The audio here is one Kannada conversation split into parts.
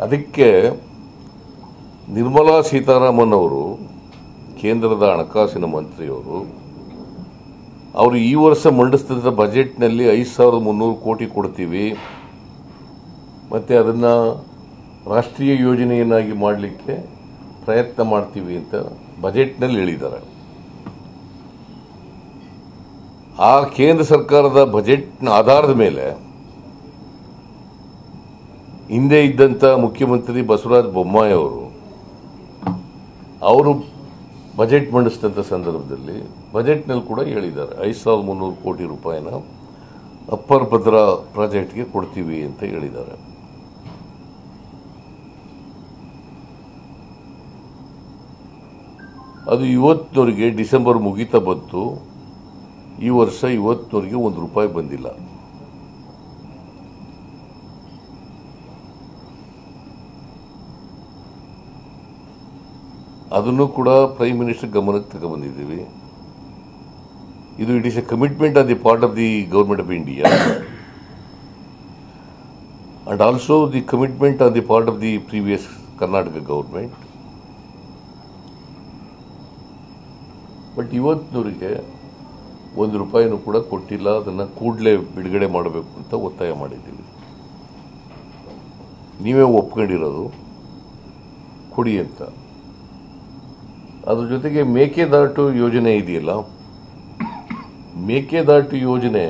ಅದಕ್ಕೆ ನಿರ್ಮಲಾ ಸೀತಾರಾಮನ್ ಅವರು, ಕೇಂದ್ರದ ಹಣಕಾಸಿನ ಮಂತ್ರಿಯವರು, ಅವರು ಈ ವರ್ಷ ಮಂಡಿಸಿದ ಬಜೆಟ್ನಲ್ಲಿ 5,300 ಕೋಟಿ ಕೊಡ್ತೀವಿ, ಮತ್ತೆ ಅದನ್ನ ರಾಷ್ಟ್ರೀಯ ಯೋಜನೆಯನ್ನಾಗಿ ಮಾಡಲಿಕ್ಕೆ ಪ್ರಯತ್ನ ಮಾಡ್ತೀವಿ ಅಂತ ಬಜೆಟ್ನಲ್ಲಿ ಹೇಳಿದ್ದಾರೆ. ಆ ಕೇಂದ್ರ ಸರ್ಕಾರದ ಬಜೆಟ್ನ ಆಧಾರದ ಮೇಲೆ ಹಿಂದೆ ಇದ್ದಂಥ ಮುಖ್ಯಮಂತ್ರಿ ಬಸವರಾಜ ಬೊಮ್ಮಾಯಿ ಅವರು ಬಜೆಟ್ ಮಂಡಿಸಿದಂಥ ಸಂದರ್ಭದಲ್ಲಿ ಬಜೆಟ್ನಲ್ಲಿ ಕೂಡ ಹೇಳಿದ್ದಾರೆ 5,300 ಕೋಟಿ ರೂಪಾಯಿನ ಅಪ್ಪರ್ ಭದ್ರಾ ಪ್ರಾಜೆಕ್ಟ್ಗೆ ಕೊಡ್ತೀವಿ ಅಂತ ಹೇಳಿದ್ದಾರೆ. ಅದು ಇವತ್ತಿನವರೆಗೆ ಡಿಸೆಂಬರ್ ಮುಗಿತಾ ಬಂತು. ಈ ವರ್ಷ ಇವತ್ತಿನವರೆಗೆ ₹1 ಬಂದಿಲ್ಲ. ಅದನ್ನು ಕೂಡ ಪ್ರೈಮ್ ಮಿನಿಸ್ಟರ್ ಗಮನಕ್ಕೆ ತಗೊಂಡ್ಬಂದಿದ್ದೀವಿ. ಇದು it is a commitment on the part of the government of India and also the commitment on the part of the previous Karnataka government. But ಇವತ್ತಿನವರಿಗೆ ₹1 ಕೂಡ ಕೊಟ್ಟಿಲ್ಲ. ಅದನ್ನು ಕೂಡಲೇ ಬಿಡುಗಡೆ ಮಾಡಬೇಕು ಅಂತ ಒತ್ತಾಯ ಮಾಡಿದ್ದೀವಿ. ನೀವೇ ಒಪ್ಕೊಂಡಿರೋದು ಕೊಡಿ ಅಂತ. ಅದ್ರ ಜೊತೆಗೆ ಮೇಕೆದಾಟು ಯೋಜನೆ ಇದೆಯಲ್ಲ, ಮೇಕೆದಾಟು ಯೋಜನೆ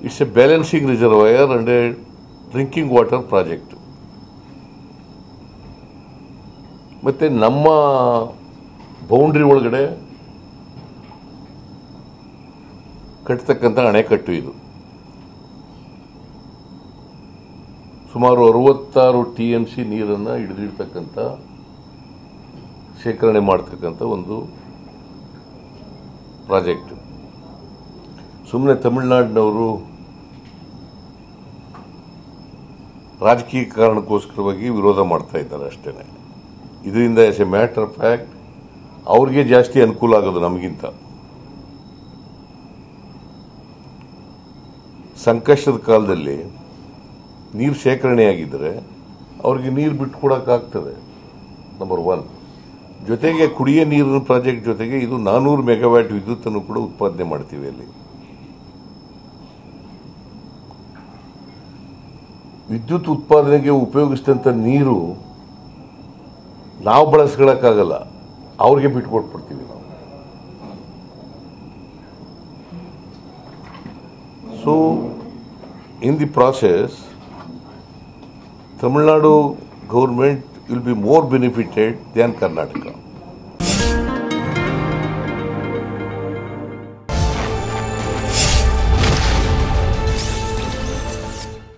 it's A balancing reservoir and A drinking water project. ಮತ್ತೆ ನಮ್ಮ ಬೌಂಡ್ರಿ ಒಳಗಡೆ ಕಟ್ಟತಕ್ಕಂಥ ಅಣೆಕಟ್ಟು ಇದು. ಸುಮಾರು 66 TMC ನೀರನ್ನು ಹಿಡಿದಿಡ್ತಕ್ಕಂಥ, ಶೇಖರಣೆ ಮಾಡತಕ್ಕಂಥ ಒಂದು ಪ್ರಾಜೆಕ್ಟ್. ಸುಮ್ಮನೆ ತಮಿಳುನಾಡಿನವರು ರಾಜಕೀಯ ಕಾರಣಕ್ಕೋಸ್ಕರವಾಗಿ ವಿರೋಧ ಮಾಡ್ತಾ ಇದ್ದಾರೆ ಅಷ್ಟೇ. ಇದರಿಂದ as a matter of fact ಅವ್ರಿಗೆ ಜಾಸ್ತಿ ಅನುಕೂಲ ಆಗೋದು ನಮಗಿಂತ. ಸಂಕಷ್ಟದ ಕಾಲದಲ್ಲಿ ನೀರು ಶೇಖರಣೆಯಾಗಿದ್ದರೆ ಅವ್ರಿಗೆ ನೀರು ಬಿಟ್ಟುಕೊಡೋಕ್ಕಾಗ್ತದೆ, ನಂಬರ್ 1. ಜೊತೆಗೆ ಕುಡಿಯ ನೀರಿನ ಪ್ರಾಜೆಕ್ಟ್ ಜೊತೆಗೆ ಇದು 400 ಮೆಗಾವ್ಯಾಟ್ ವಿದ್ಯುತ್ತನ್ನು ಕೂಡ ಉತ್ಪಾದನೆ ಮಾಡ್ತೀವಿ. ಅಲ್ಲಿ ವಿದ್ಯುತ್ ಉತ್ಪಾದನೆಗೆ ಉಪಯೋಗಿಸಿದಂಥ ನೀರು ನಾವು ಬಳಸ್ಕೊಳ್ಳೋಕ್ಕಾಗಲ್ಲ, ಅವ್ರಿಗೆ ಬಿಟ್ಟುಕೊಟ್ಬಿಡ್ತೀವಿ ನಾವು. So in the process Tamil Nadu government will be more benefited than Karnataka.